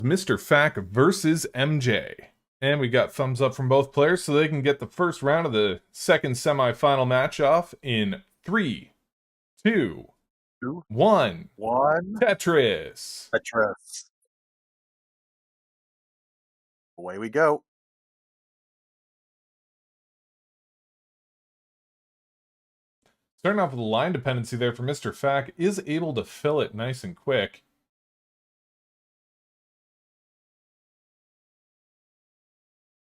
MrFaq versus MJ. And we got thumbs up from both players so they can get the first round of the second semifinal match off in 3, 2, Two, 1. one. Tetris. Tetris. Away we go. Starting off with a line dependency there for MrFaq, is able to fill it nice and quick.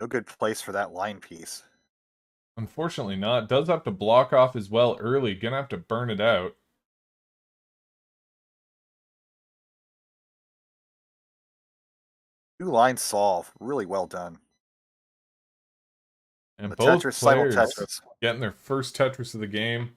No good place for that line piece. Unfortunately not. Does have to block off as well early. Gonna have to burn it out. Two lines solve. Really well done. And The both Tetris, simul players Tetris. getting their first Tetris of the game.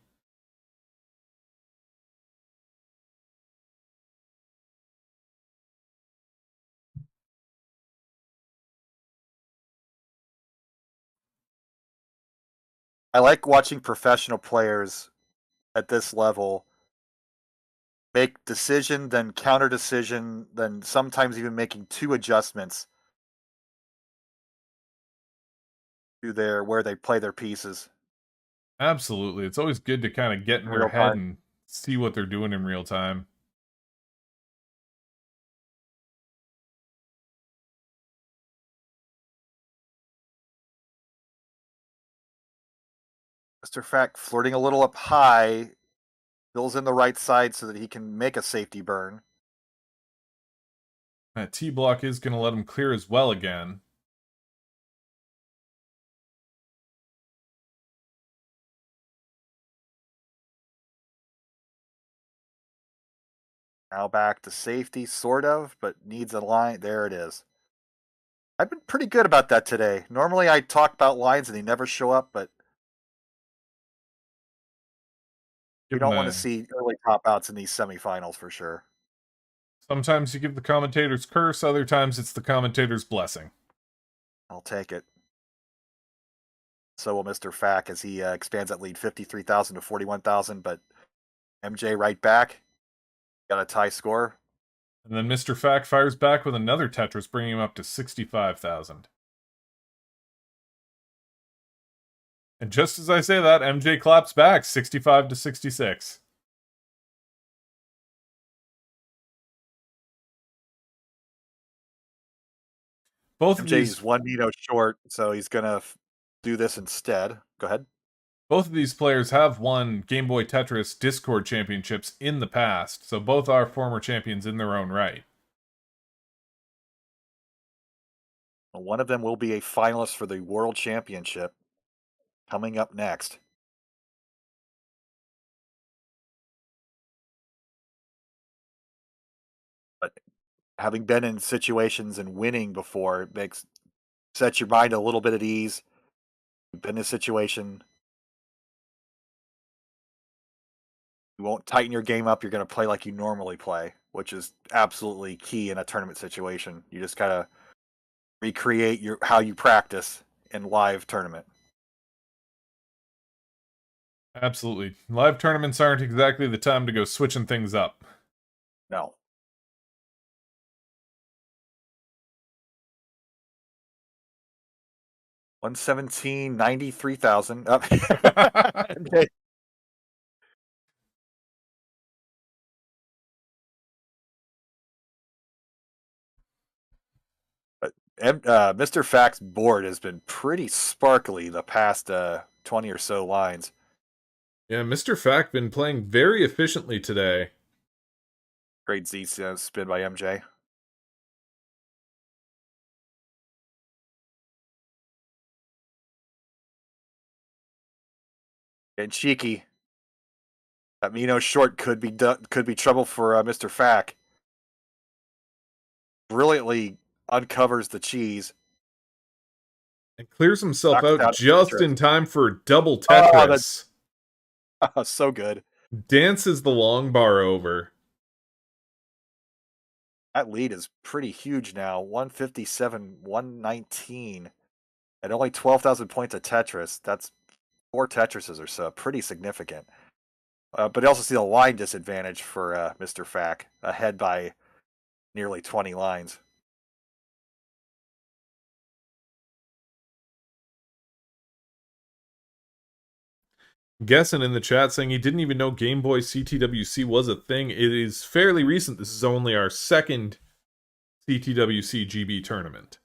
I like watching professional players at this level make decision, then counter decision, then sometimes even making two adjustments to their where they play their pieces. Absolutely. It's always good to kind of get in In their real head time. and see what they're doing in real time. MrFaq flirting a little up high, fills in the right side so that he can make a safety burn. That T block is going to let him clear as well again. Now back to safety, sort of, but needs a line. There it is. I've been pretty good about that today. Normally I talk about lines and they never show up, but you don't want to see early top outs in these semifinals for sure. Sometimes you give the commentator's curse, other times it's the commentator's blessing. I'll take it. So will MrFaq as he expands that lead 53,000 to 41,000, but MJ right back. Got a tie score. And then MrFaq fires back with another Tetris, bringing him up to 65,000. And just as I say that, MJ claps back, 65 to 66. Both of MJ's these 1 veto short, so he's gonna do this instead. Go ahead. both of these players have won Game Boy Tetris Discord championships in the past, so both are former champions in their own right. One of them will be a finalist for the World Championship coming up next. But having been in situations and winning before sets your mind a little bit at ease. You've been in a situation. You won't tighten your game up. You're going to play like you normally play, which is absolutely key in a tournament situation. You just gotta recreate how you practice in live tournament. Absolutely. Live tournaments aren't exactly the time to go switching things up. No. $117,93,000. Okay. But MrFaq's board has been pretty sparkly the past 20 or so lines. Yeah, MrFaq been playing very efficiently today. Great Z spin by MJ. And cheeky. That Mino short could be trouble for MrFaq. Brilliantly uncovers the cheese. And clears himself Knocks out down just in time for a double Tetris. Oh, so good. Dances the long bar over. That lead is pretty huge now. 157, 119. At only 12,000 points of Tetris. That's 4 Tetrises or so. Pretty significant. But you also see the line disadvantage for MrFaq, ahead by nearly 20 lines. Guessing in the chat saying he didn't even know Game Boy CTWC was a thing. It is fairly recent. This is only our second CTWC GB tournament.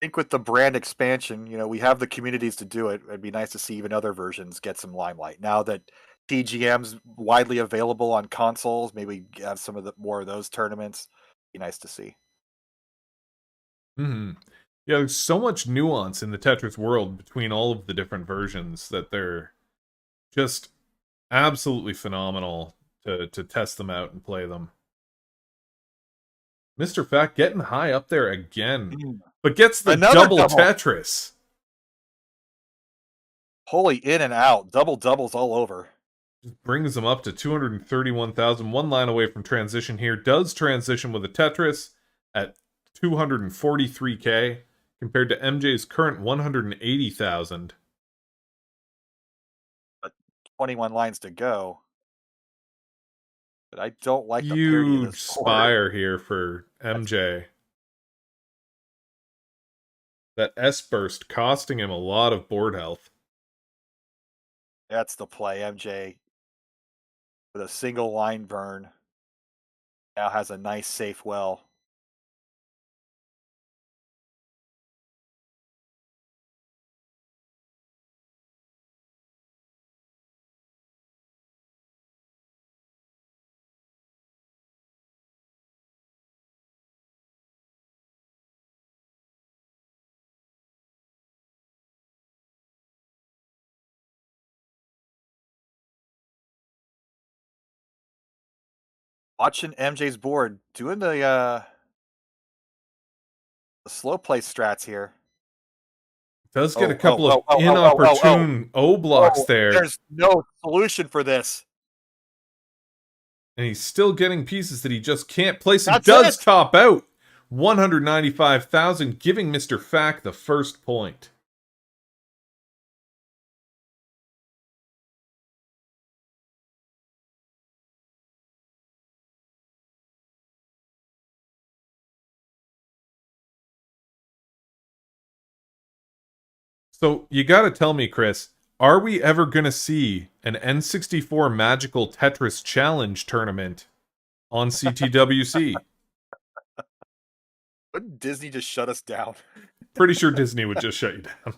I think with the brand expansion, we have the communities to do it. It'd be nice to see even other versions get some limelight. Now that TGM's widely available on consoles, maybe have some of the more of those tournaments. Be nice to see. Yeah, there's so much nuance in the Tetris world between all of the different versions that they're just absolutely phenomenal to test them out and play them. MrFaq getting high up there again, but gets the double Tetris. Holy in and out, doubles all over. Just brings them up to 231,000. One line away from transition here. Does transition with a Tetris at 243k compared to MJ's current 180,000. But 21 lines to go. But I don't like the parity of this Huge spire here for MJ. That S-burst costing him a lot of board health. That's the play. MJ with a single line burn now has a nice safe well. Watching MJ's board doing the slow play strats here. Does get a couple of inopportune O blocks there. There's no solution for this. And he's still getting pieces that he just can't place. He does top out 195,000, giving MrFaq the first point. So you gotta tell me, Chris, are we ever gonna see an N64 Magical Tetris Challenge tournament on CTWC? Wouldn't Disney just shut us down? Pretty sure Disney would just shut you down.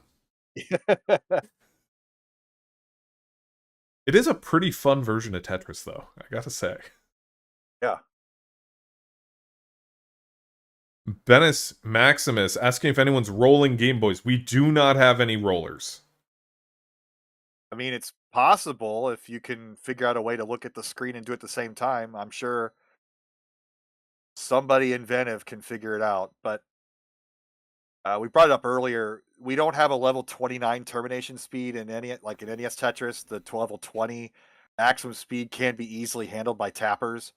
It is a pretty fun version of Tetris, though, I gotta say. Yeah. Bennis Maximus asking if anyone's rolling Game Boys. We do not have any rollers. I mean, it's possible if you can figure out a way to look at the screen and do it at the same time. I'm sure somebody inventive can figure it out. But we brought it up earlier. We don't have a level 29 termination speed in any like in NES Tetris. The level 20 maximum speed can be easily handled by tappers.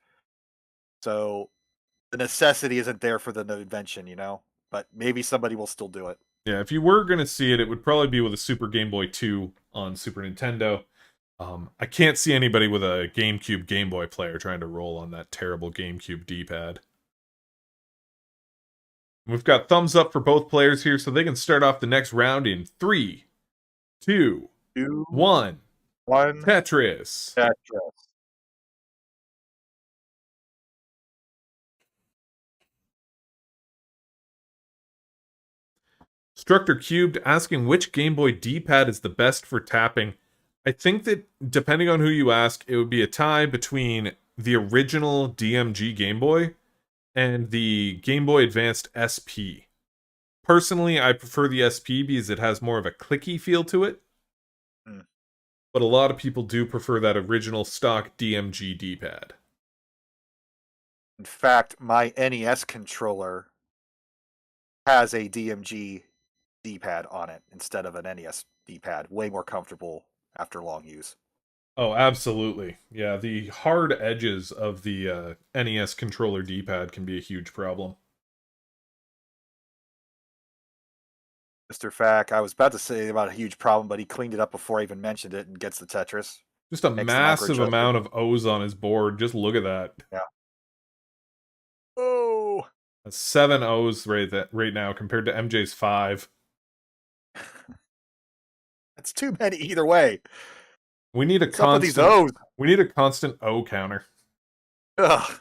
So the necessity isn't there for the invention, but maybe somebody will still do it. Yeah, if you were going to see it, it would probably be with a Super Game Boy 2 on Super Nintendo. I can't see anybody with a GameCube Game Boy player trying to roll on that terrible GameCube D-pad. We've got thumbs up for both players here, so they can start off the next round in 3, 2, 1. Tetris. Structor Cubed asking which Game Boy D-pad is the best for tapping. I think that, depending on who you ask, it would be a tie between the original DMG Game Boy and the Game Boy Advanced SP. Personally, I prefer the SP because it has more of a clicky feel to it. But a lot of people do prefer that original stock DMG D-pad. In fact, my NES controller has a DMG D-pad on it instead of an NES D-pad. Way more comfortable after long use. Oh, absolutely. Yeah, the hard edges of the NES controller D-pad can be a huge problem. MrFaq, I was about to say about a huge problem, but he cleaned it up before I even mentioned it and gets the Tetris. Just a Makes the massive microadjustment. amount of O's on his board. Just look at that. Yeah. Oh, That's 7 O's right now compared to MJ's 5. that's too many either way. We need a What's up with these constant O's? we need a constant O counter. Ugh.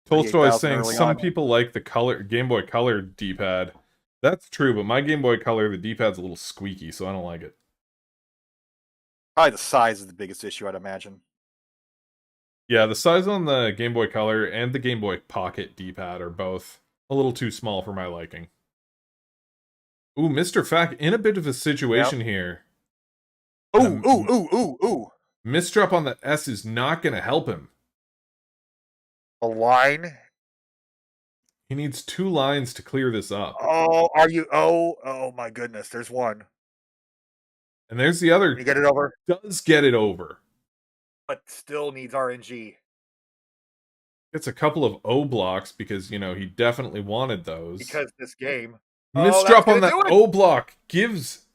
Tolstoy is 38,000 saying early some on. people like the Game Boy Color D-pad. That's true, but my Game Boy Color, the D-pad's a little squeaky, so I don't like it. Probably the size is the biggest issue, I'd imagine. Yeah, the size on the Game Boy Color and the Game Boy Pocket D-pad are both a little too small for my liking. Ooh, MrFaq in a bit of a situation here. Ooh, ooh, ooh, ooh, ooh. Misdrop on that S is not going to help him. A line? He needs 2 lines to clear this up. Oh, are you? Oh my goodness. There's one. And there's the other. You get it over? Does get it over. But still needs RNG. Gets a couple of O blocks because, he definitely wanted those. Because this game. Misdrop on that O block gives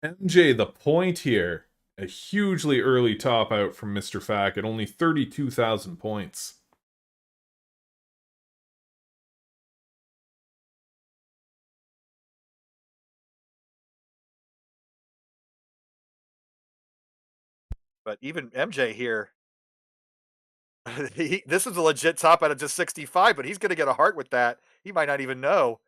MJ the point here. A hugely early top out from MrFaq at only 32,000 points. But even MJ here, this is a legit top out of just 65, but he's going to get a heart with that. He might not even know.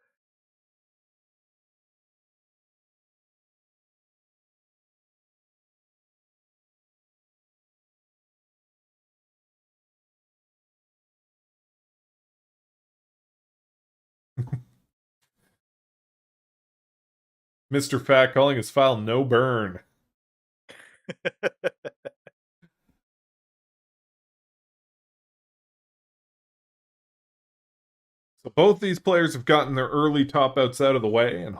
MrFaq calling his file no burn. So both these players have gotten their early top outs out of the way, and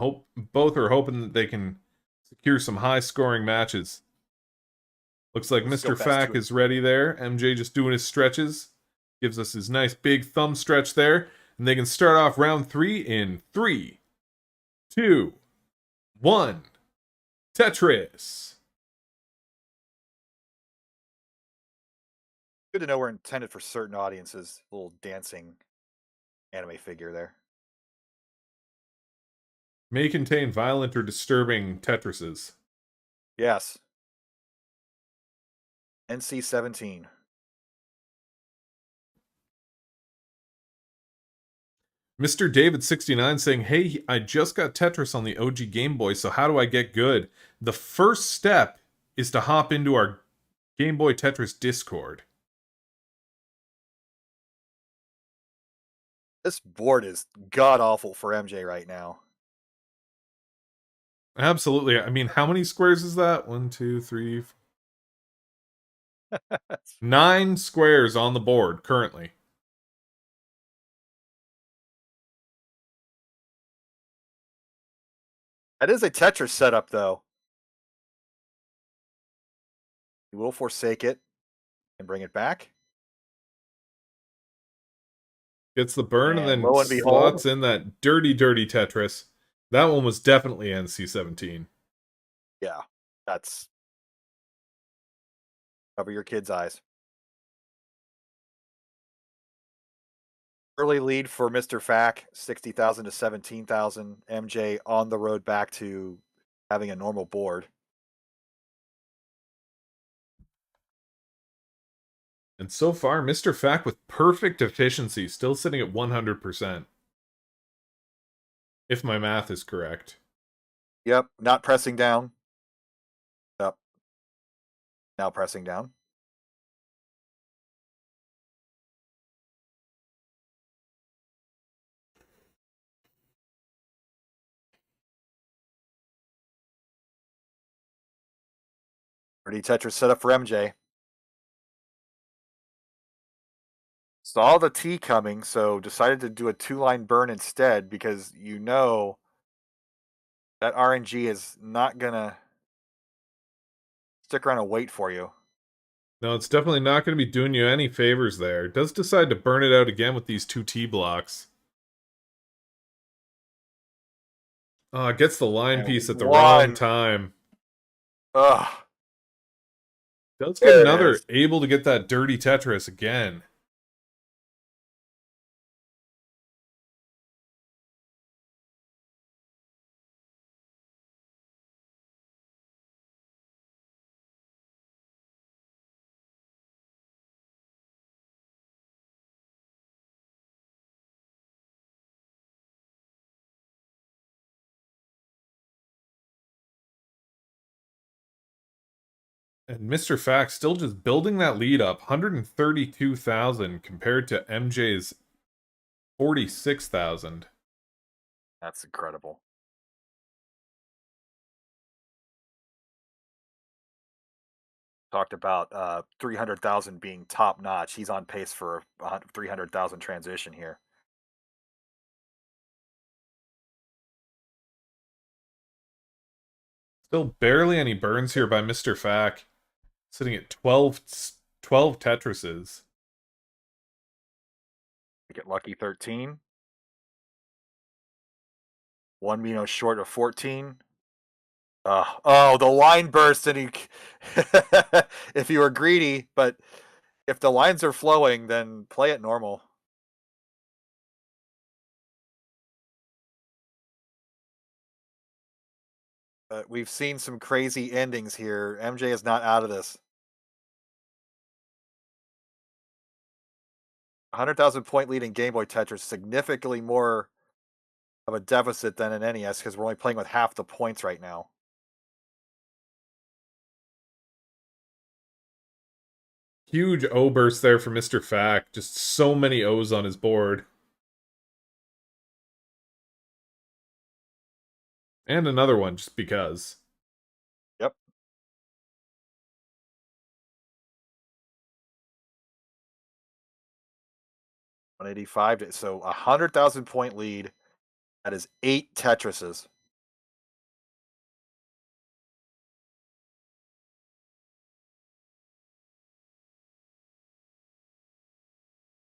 both are hoping that they can secure some high-scoring matches. Looks like MrFaq is ready there. MJ just doing his stretches. Gives us his nice big thumb stretch there. And they can start off round 3 in 3, 2, 1. Tetris. Good to know we're intended for certain audiences. Little dancing anime figure there. May contain violent or disturbing Tetrises. Yes. NC-17. Mr. David69 saying, hey, I just got Tetris on the OG Game Boy, so how do I get good? The first step is to hop into our Game Boy Tetris Discord. This board is god-awful for MJ right now. Absolutely. I mean, how many squares is that? 1, 2, 3, 9 squares on the board currently. That is a Tetris setup, though. He will forsake it and bring it back. Gets the burn and then lo and slots behold, in that dirty, dirty Tetris. That one was definitely NC-17. Yeah, that's... Cover your kids' eyes. Early lead for MrFaq, 60,000 to 17,000. MJ on the road back to having a normal board. And so far, MrFaq with perfect efficiency, still sitting at 100%. If my math is correct. Yep, not pressing down. Yep. Now pressing down. Pretty Tetris setup for MJ. Saw the T coming, so decided to do a 2-line burn instead because you know that RNG is not going to stick around and wait for you. No, it's definitely not going to be doing you any favors there. Does decide to burn it out again with these 2 T blocks. Gets the line And piece at the wrong one. time. Ugh. Does get There it another, is. able to get that dirty Tetris again. And MrFaq still just building that lead up. 132,000 compared to MJ's 46,000. That's incredible. Talked about 300,000 being top notch. He's on pace for a 300,000 transition here. Still barely any burns here by MrFaq. Sitting at 12 Tetrises. Get lucky 13. One Mino short of 14. Oh, the line burst, and he. If you were greedy, but if the lines are flowing, then play it normal. We've seen some crazy endings here. MJ is not out of this. 100,000 point lead in Game Boy Tetris, significantly more of a deficit than in NES because we're only playing with half the points right now. Huge O burst there for MrFaq. Just so many O's on his board. And another one just because. Yep. 185. So 100,000 point lead. That is 8 Tetrises.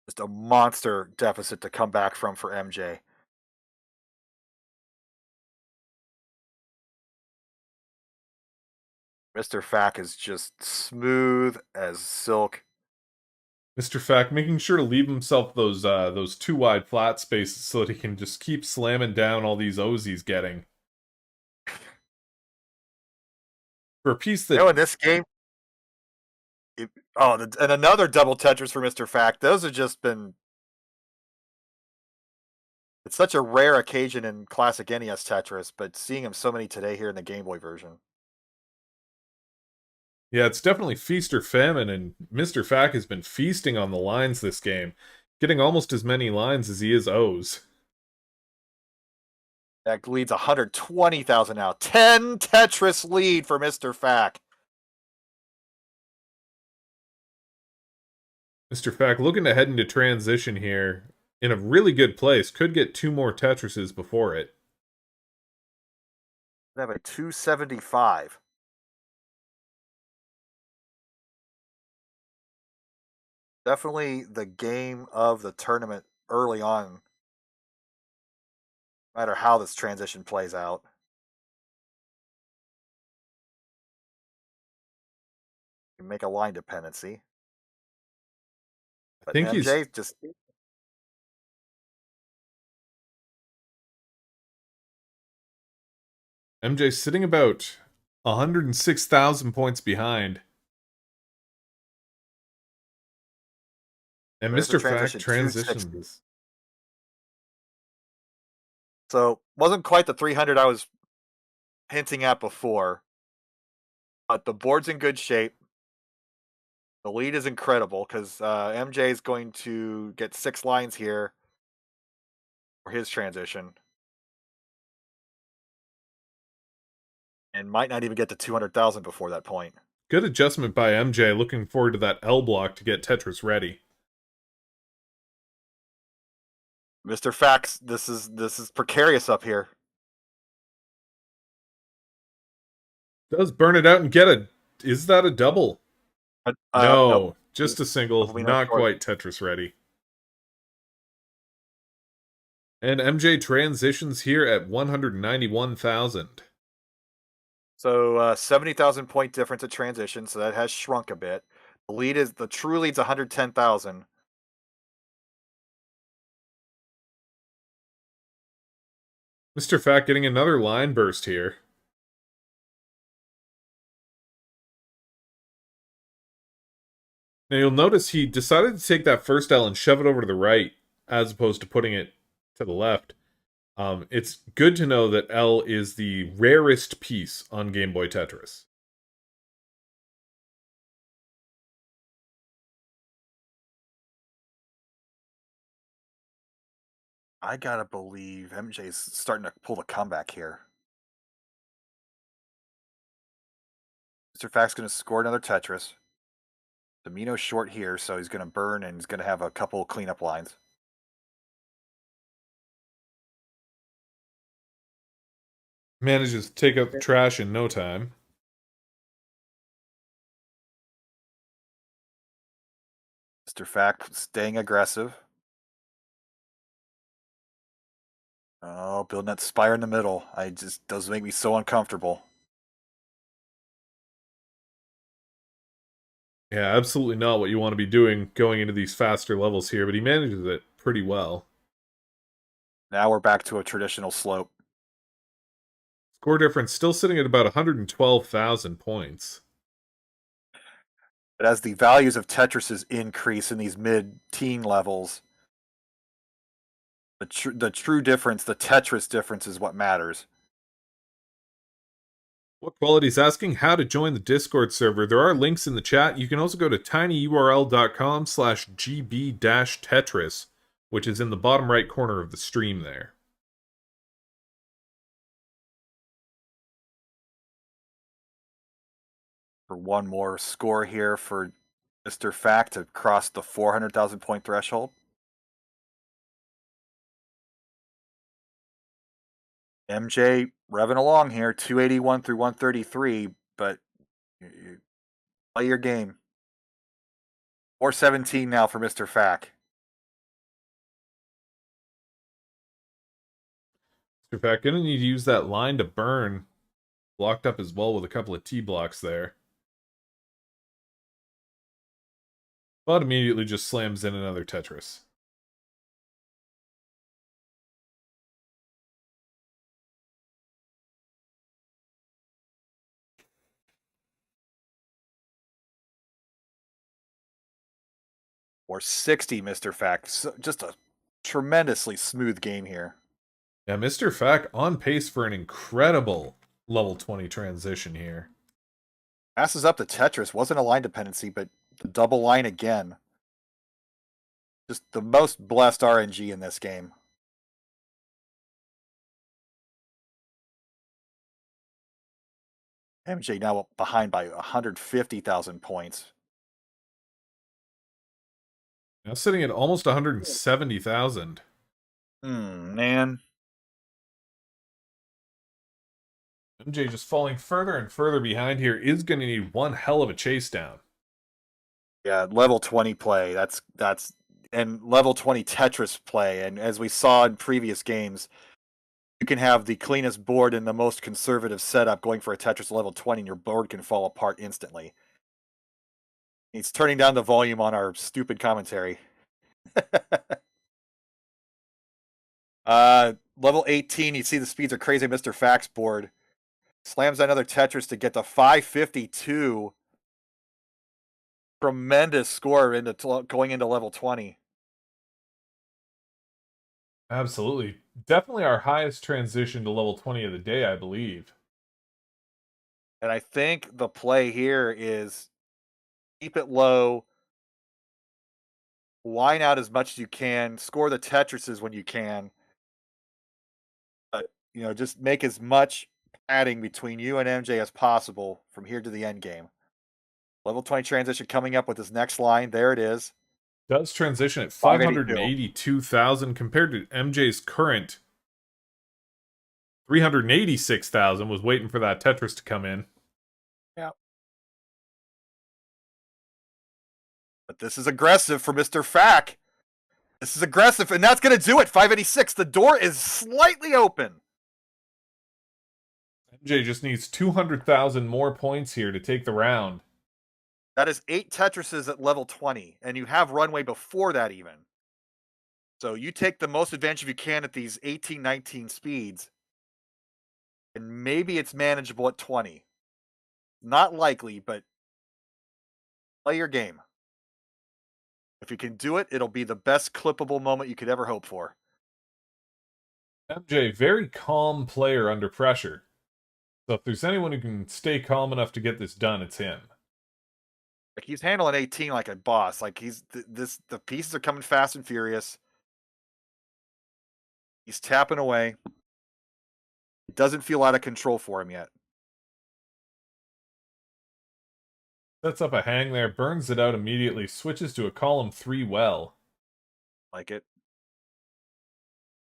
Just a monster deficit to come back from for MJ. MrFaq is just smooth as silk. MrFaq making sure to leave himself those two wide flat spaces so that he can just keep slamming down all these O's he's getting. For a piece that In this game, and another double Tetris for MrFaq. Those have just been. It's such a rare occasion in classic NES Tetris, but seeing him so many today here in the Game Boy version. Yeah, it's definitely feast or famine, and MrFaq has been feasting on the lines this game, getting almost as many lines as he is O's. That leads 120,000 now. 10 Tetris lead for MrFaq. MrFaq looking to head into transition here in a really good place. Could get 2 more Tetrises before it. They have a 275. Definitely the game of the tournament early on. No matter how this transition plays out. You make a line dependency. I But think MJ he's just MJ's sitting about 106,000 points behind. And there's the MrFaq transition 260. transitions. So wasn't quite the 300 I was hinting at before. But the board's in good shape. The lead is incredible because MJ is going to get 6 lines here for his transition. And might not even get to 200,000 before that point. Good adjustment by MJ, looking forward to that L block to get Tetris ready. MrFaq, this is precarious up here. Does burn it out and get a... Is that a double? No, Nope. just a single. Probably not Not short. quite Tetris ready. And MJ transitions here at 191,000. So 70,000 point difference at transition, so that has shrunk a bit. The true lead's 110,000. MrFaq getting another line burst here. Now you'll notice he decided to take that first L and shove it over to the right, as opposed to putting it to the left. It's good to know that L is the rarest piece on Game Boy Tetris. I gotta believe MJ's starting to pull the comeback here. MrFaq's going to score another Tetris. Domino's short here, so he's going to burn and he's going to have a couple cleanup lines. Manages to take out the trash in no time. MrFaq staying aggressive. Oh, building that spire in the middle. Does make me so uncomfortable. Yeah, absolutely not what you want to be doing going into these faster levels here, but he manages it pretty well. Now we're back to a traditional slope. Score difference still sitting at about 112,000 points. But as the values of Tetrises increase in these mid-teen levels, the true difference, the Tetris difference, is what matters. What Quality's asking how to join the Discord server. There are links in the chat. You can also go to tinyurl.com/gb-tetris, which is in the bottom right corner of the stream there. For one more score here for MrFaq to cross the 400,000 point threshold. MJ revving along here, 281 through 133, but you play your game. 417 now for MrFaq. MrFaq gonna need to use that line to burn. Blocked up as well with a couple of T blocks there. But immediately just slams in another Tetris. Or 60, MrFaq. So just a tremendously smooth game here. Yeah, MrFaq on pace for an incredible level 20 transition here. Passes up the Tetris. Wasn't a line dependency, but the double line again. Just the most blessed RNG in this game. MJ now behind by 150,000 points. Now sitting at almost 170,000. Man. MJ just falling further and further behind here is going to need one hell of a chase down. Yeah, level 20 play. That's and level 20 Tetris play. And as we saw in previous games, you can have the cleanest board and the most conservative setup going for a Tetris level 20, and your board can fall apart instantly. He's turning down the volume on our stupid commentary. Level 18, you see the speeds are crazy. MrFaq's board slams another Tetris to get to 552. Tremendous score going into level 20. Absolutely. Definitely our highest transition to level 20 of the day, I believe. And I think the play here is keep it low, line out as much as you can, score the Tetrises when you can. But, just make as much padding between you and MJ as possible from here to the end game. Level 20 transition coming up with his next line. There it is. Does transition at 582,000 compared to MJ's current 386,000. Was waiting for that Tetris to come in. Yeah. But this is aggressive for MrFaq. This is aggressive, and that's going to do it. 586. The door is slightly open. MJ just needs 200,000 more points here to take the round. That is 8 Tetrises at level 20, and you have runway before that even. So you take the most advantage you can at these 18, 19 speeds, and maybe it's manageable at 20. Not likely, but play your game. If you can do it, it'll be the best clippable moment you could ever hope for. MJ, very calm player under pressure. So if there's anyone who can stay calm enough to get this done, it's him. Like he's handling 18 like a boss. Like the pieces are coming fast and furious. He's tapping away. It doesn't feel out of control for him yet. Sets up a hang there, burns it out immediately, switches to a column 3 well. Like it.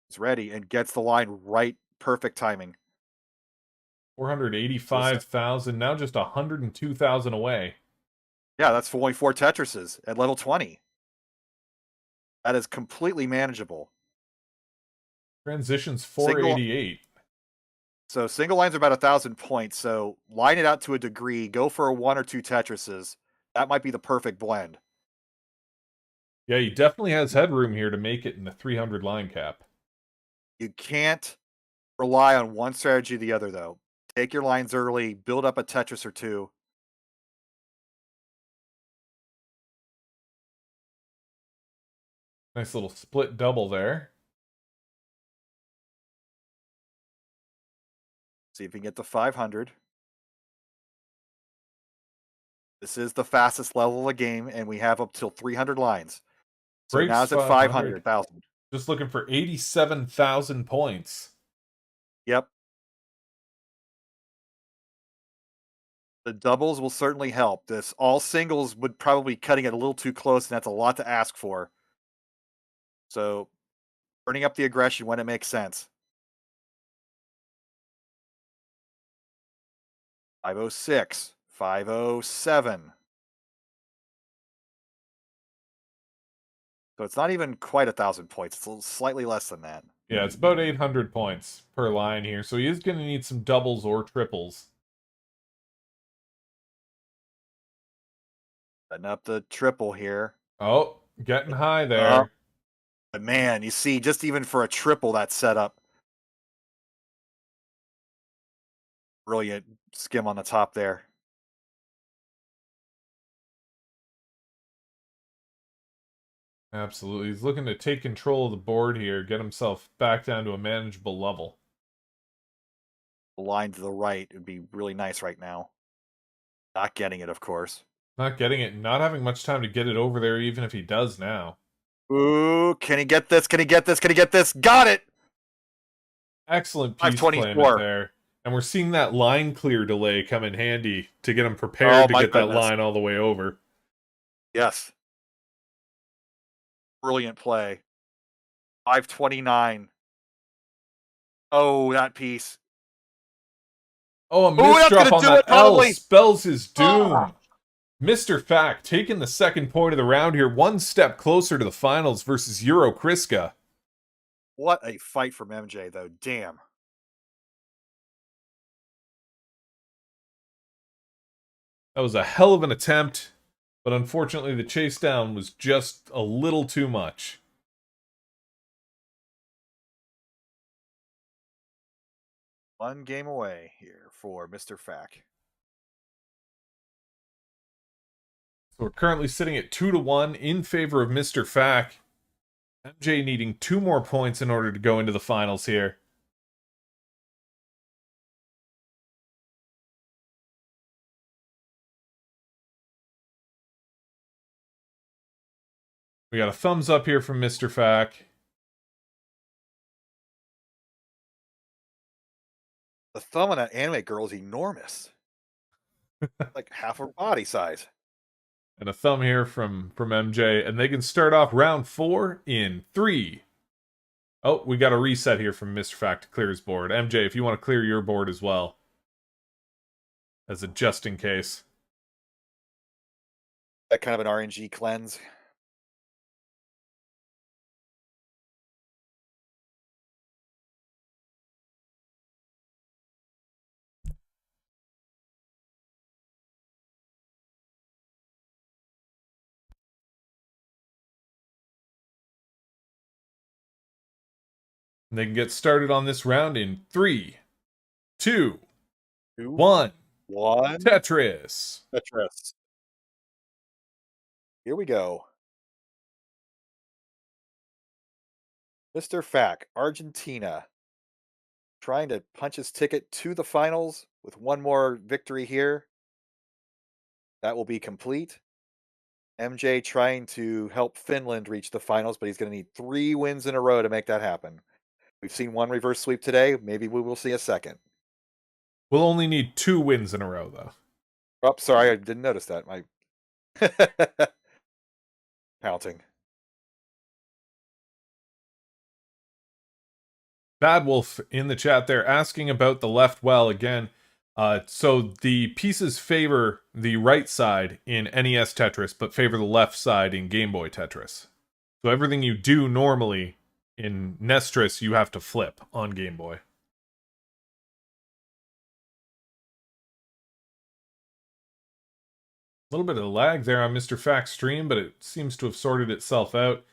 He's ready and gets the line right. Perfect timing. 485,000, now just 102,000 away. Yeah, that's for only 4 Tetrises at level 20. That is completely manageable. Transitions 488. So single lines are about 1,000 points. So line it out to a degree. Go for a 1 or 2 Tetrises. That might be the perfect blend. Yeah, he definitely has headroom here to make it in the 300 line cap. You can't rely on one strategy or the other, though. Take your lines early. Build up a Tetris or 2. Nice little split double there. See if you can get to 500. This is the fastest level of the game, and we have up till 300 lines. So Breaks now it's at 500,000. Just looking for 87,000 points. Yep. The doubles will certainly help. This all singles would probably be cutting it a little too close, and that's a lot to ask for. So turning up the aggression when it makes sense. 506, 507. So it's not even quite 1,000 points. It's slightly less than that. Yeah, it's about 800 points per line here, so he is going to need some doubles or triples. Setting up the triple here. Oh, getting high there. But man, you see, just even for a triple, that setup. Brilliant skim on the top there. Absolutely. He's looking to take control of the board here, get himself back down to a manageable level. The line to the right would be really nice right now. Not getting it, of course. Not getting it, not having much time to get it over there, even if he does now. Ooh, can he get this? Can he get this? Can he get this? Got it! Excellent piece placement there. And we're seeing that line clear delay come in handy to get him prepared to get that line all the way over. Yes. Brilliant play. 529. Oh, that piece. Oh, a misdrop on that L spells his doom. MrFaq taking the second point of the round here, one step closer to the finals versus Euro Kriska. What a fight from MJ, though. Damn. That was a hell of an attempt, but unfortunately the chase down was just a little too much. One game away here for MrFaq. So we're currently sitting at 2-1 in favor of MrFaq. MJ needing 2 more points in order to go into the finals here. We got a thumbs up here from MrFaq. The thumb on that anime girl is enormous. Like half her body size. And a thumb here from MJ. And they can start off round 4 in 3. Oh, we got a reset here from MrFaq to clear his board. MJ, if you want to clear your board as well. As a just in case. That kind of an RNG cleanse. And they can get started on this round in 3, 2, 2, 1. 1. Tetris. Tetris. Here we go. MrFaq, Argentina, trying to punch his ticket to the finals with one more victory here. That will be complete. MJ trying to help Finland reach the finals, but he's going to need 3 wins in a row to make that happen. We've seen one reverse sweep today. Maybe we will see a second. We'll only need 2 wins in a row, though. Oh, sorry, I didn't notice that. My counting. Bad Wolf in the chat there asking about the left well again. So the pieces favor the right side in NES Tetris, but favor the left side in Game Boy Tetris. So everything you do normally in Nestris, you have to flip on Game Boy. A little bit of lag there on MrFaq's stream, but it seems to have sorted itself out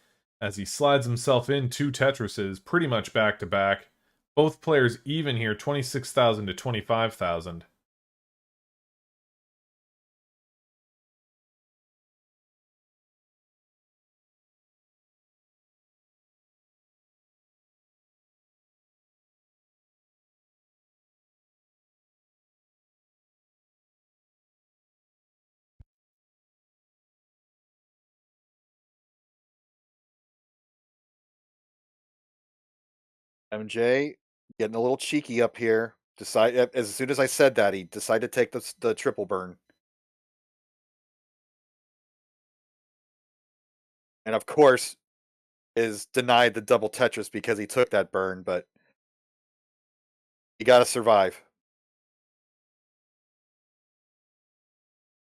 as he slides himself in 2 Tetrises pretty much back to back. Both players even here, 26,000 to 25,000. MJ getting a little cheeky up here. As soon as I said that, he decided to take the triple burn. And of course, is denied the double Tetris because he took that burn, but you got to survive.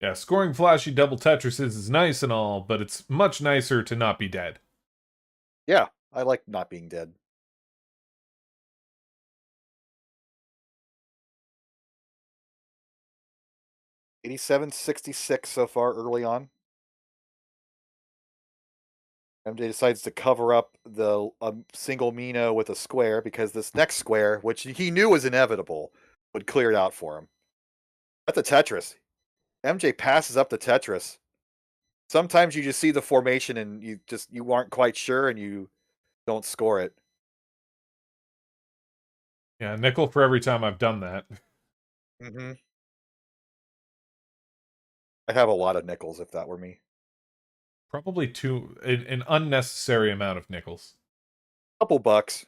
Yeah, scoring flashy double Tetrises is nice and all, but it's much nicer to not be dead. Yeah, I like not being dead. $87.66 so far early on. MJ decides to cover up the single Mino with a square because this next square, which he knew was inevitable, would clear it out for him. That's a Tetris. MJ passes up the Tetris. Sometimes you just see the formation and you aren't quite sure and you don't score it. Yeah, nickel for every time I've done that. Mm-hmm. I'd have a lot of nickels if that were me. Probably an unnecessary amount of nickels. Couple bucks.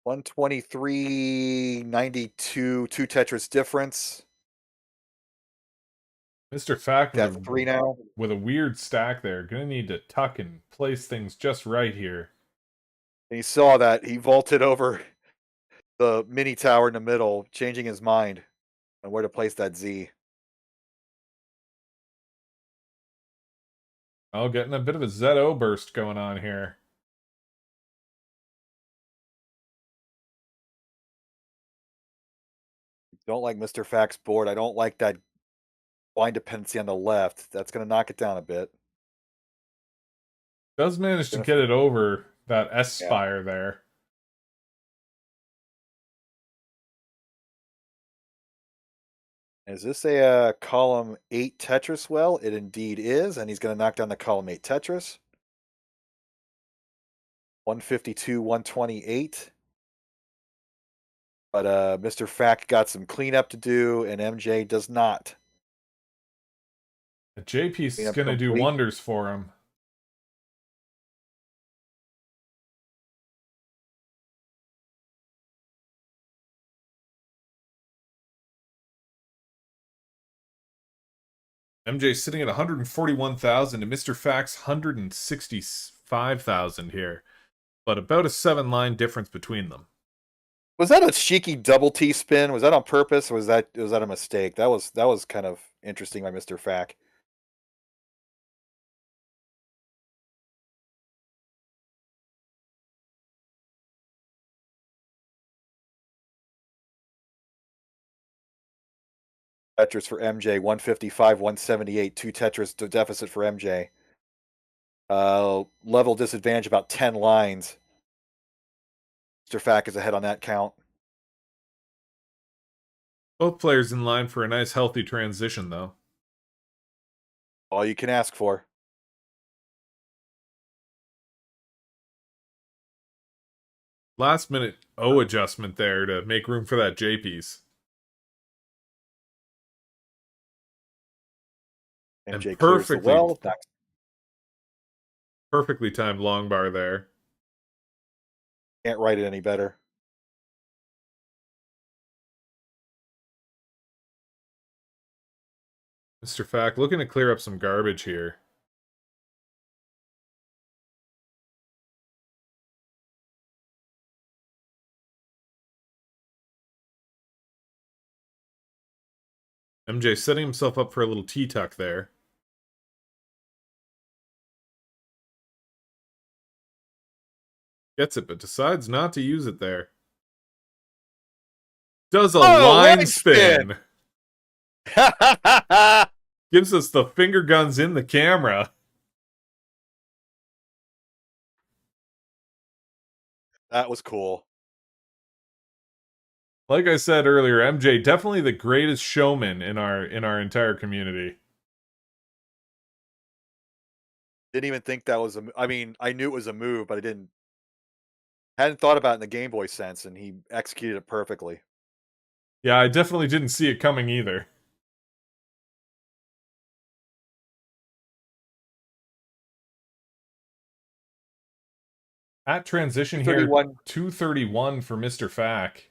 $123.92, 2 Tetris difference. MrFaq That's 3 now. with a weird stack there. Gonna need to tuck and place things just right here. And he saw that. He vaulted over the mini tower in the middle, changing his mind on where to place that Z. Oh, getting a bit of a ZO burst going on here. Don't like MrFaq's board. I don't like that blind dependency on the left. That's going to knock it down a bit. Does manage to get it over that S spire there. Is this a column 8 Tetris well? It indeed is, and he's going to knock down the column 8 Tetris. 152, 128. But MrFaq got some cleanup to do, and MJ does not. The J piece is going to do wonders for him. MJ sitting at 141,000 and MrFaq's 165,000 here. But about a 7-line difference between them. Was that a cheeky double T spin? Was that on purpose, or was that a mistake? That was kind of interesting by MrFaq. Tetris for MJ, 155, 178, 2 Tetris deficit for MJ. Level disadvantage about 10 lines. MrFaq is ahead on that count. Both players in line for a nice healthy transition, though. All you can ask for. Last minute O adjustment there to make room for that J piece. And MJ clears the well. perfectly timed long bar there. Can't write it any better. MrFaq looking to clear up some garbage here. MJ setting himself up for a little T-tuck there. Gets it, but decides not to use it there. Does a line spin. Gives us the finger guns in the camera. That was cool. Like I said earlier, MJ definitely the greatest showman in our entire community. Didn't even think that was I mean, I knew it was a move, but I hadn't thought about it in the Game Boy sense, and he executed it perfectly. Yeah, I definitely didn't see it coming either. At transition here, 231 for MrFaq.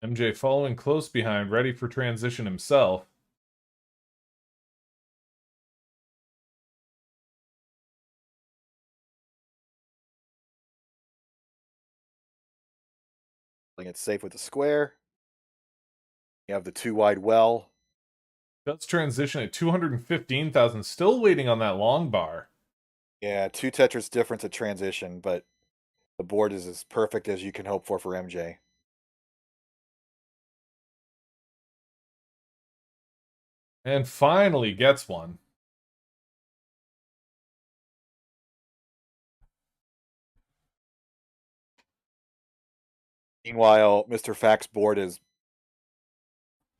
MJ following close behind, ready for transition himself. Playing it safe with the square. You have the 2 wide well. Does transition at 215,000, still waiting on that long bar. Yeah, 2 Tetris difference at transition, but the board is as perfect as you can hope for MJ. And finally gets one. Meanwhile, MrFaq's board is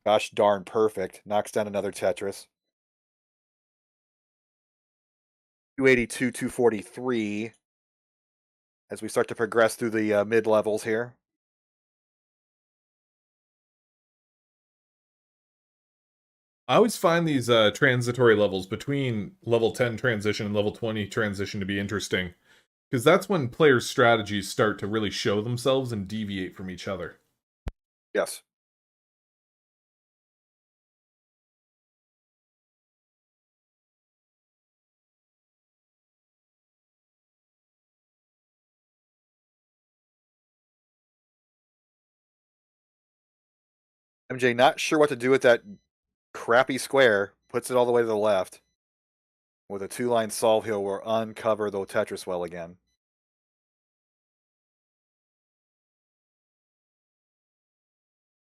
gosh darn perfect. Knocks down another Tetris. 282, 243. As we start to progress through the mid levels here. I always find these transitory levels between level 10 transition and level 20 transition to be interesting, because that's when players' strategies start to really show themselves and deviate from each other. Yes. MJ not sure what to do with that crappy square, puts it all the way to the left. With a 2-line solve, he'll uncover the Tetris well again.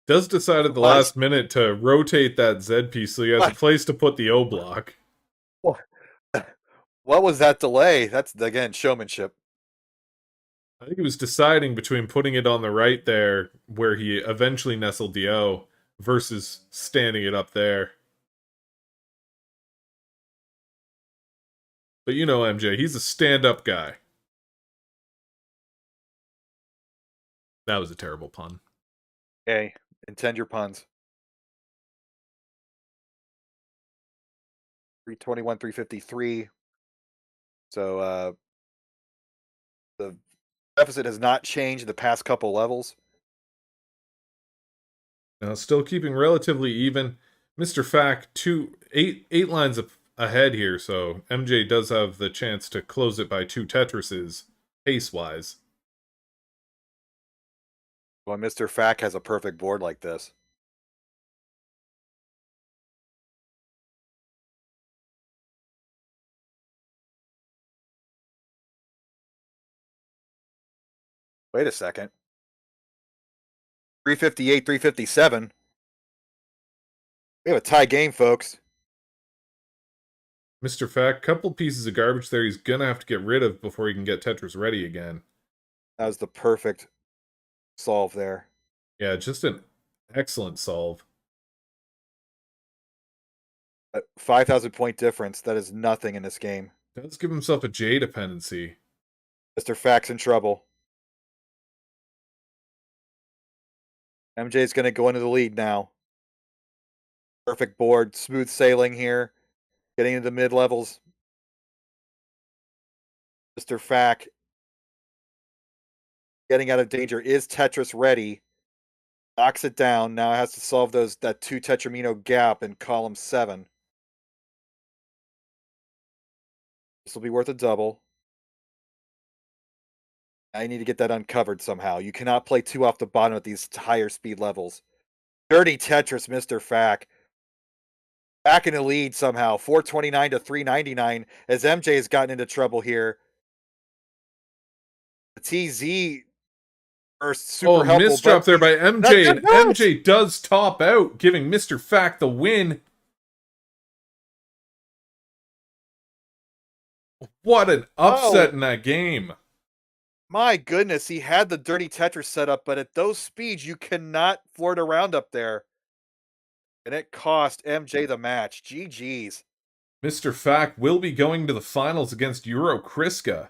Does decide at the last minute to rotate that Z piece so he has a place to put the O block. What was that delay? That's, again, showmanship. I think he was deciding between putting it on the right there, where he eventually nestled the O, versus standing it up there. But you know MJ, he's a stand-up guy. That was a terrible pun. Okay, intend your puns. 321, 353. So the deficit has not changed the past couple levels. Now, still keeping relatively even. MrFaq, eight lines ahead here, so MJ does have the chance to close it by 2 Tetrises, pace-wise. Well, MrFaq has a perfect board like this. Wait a second. 358, 357. We have a tie game, folks. MrFaq, couple pieces of garbage there he's gonna have to get rid of before he can get Tetris ready again. That was the perfect solve there. Yeah, just an excellent solve. 5,000 point difference. That is nothing in this game. Does give himself a J dependency. MrFaq's in trouble. MJ's going to go into the lead now. Perfect board. Smooth sailing here. Getting into mid levels. MrFaq getting out of danger. Is Tetris ready? Knocks it down. Now it has to solve that 2 Tetramino gap in column 7. This will be worth a double. I need to get that uncovered somehow. You cannot play 2 off the bottom at these higher speed levels. Dirty Tetris, MrFaq. Back in the lead somehow. 429 to 399 as MJ has gotten into trouble here. The TZ first super helpful. Misdrop there by MJ, and MJ does top out, giving MrFaq the win. What an upset in that game. My goodness, he had the dirty Tetris set up, but at those speeds, you cannot float around up there. And it cost MJ the match. GG's. MrFaq will be going to the finals against Euro Kriska.